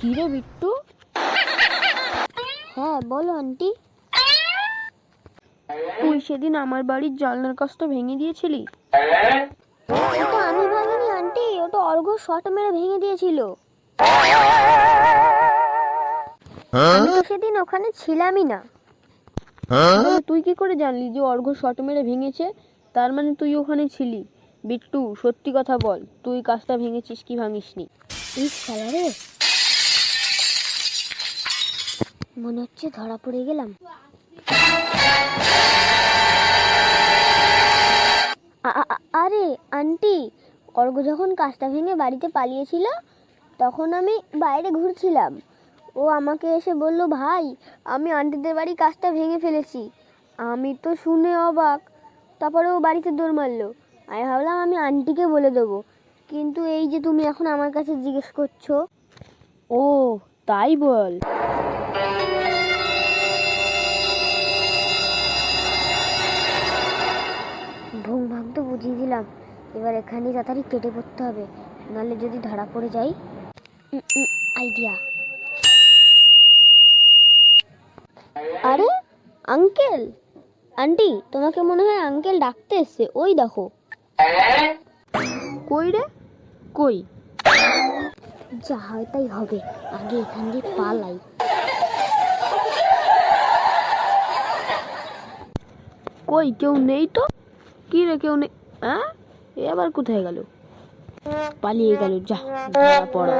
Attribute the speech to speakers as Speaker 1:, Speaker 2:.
Speaker 1: কি রে বিট্টু?
Speaker 2: হ্যাঁ বলো আন্টি।
Speaker 1: তুই সেদিন আমার বাড়ির জানলার কাজটা ভেঙে দিয়েছিলি?
Speaker 2: ওটা আমি ভাঙিনি আন্টি, ওটা অর্ঘ্য শট মেরে ভেঙে দিয়েছিল। আমি তো সেদিন ওখানে ছিলামই না।
Speaker 1: তাহলে তুই কি করে জানলি যে অর্ঘ্য শট মেরে ভেঙেছে? তার মানে তুই ওখানে ছিলি। বিট্টু, সত্যি কথা বল, তুই কাজটা ভেঙেছিস কি ভাঙিসনি?
Speaker 2: ইস শালা রে, মনে হচ্ছে ধরা পড়ে গেলাম। আরে আন্টি, অর্ঘ্য যখন কাজটা ভেঙে বাড়িতে পালিয়েছিল তখন আমি বাইরে ঘুরছিলাম। ও আমাকে এসে বলল, ভাই আমি আন্টিদের বাড়ি কাজটা ভেঙে ফেলেছি। আমি তো শুনে অবাক। তারপরে ও বাড়িতে দৌড় মারলো। আমি ভাবলাম আমি আন্টিকে বলে দেবো, কিন্তু এই যে তুমি এখন আমার কাছে জিজ্ঞেস করছো।
Speaker 1: ও তাই বল।
Speaker 2: ভুং ভাগ তো বুঝিয়ে দিলাম, এবার এখানে তাড়াতাড়ি কেটে পড়তে হবে, নাহলে যদি ধরা পড়ে যাই। আইডিয়া। আরে আঙ্কেল, আন্টি তোমাকে মনে হয় আঙ্কেল ডাকতে এসছে, ওই দেখো।
Speaker 1: কই রে, কই?
Speaker 2: যা হয় তাই হবে, আগে এখান দিয়ে পালাই।
Speaker 1: কই কেউ নেই তো? কি রে, কেউ নেই? হ্যাঁ, এ আবার কোথায় গেল? পালিয়ে গেল, যা ধরা পড়া।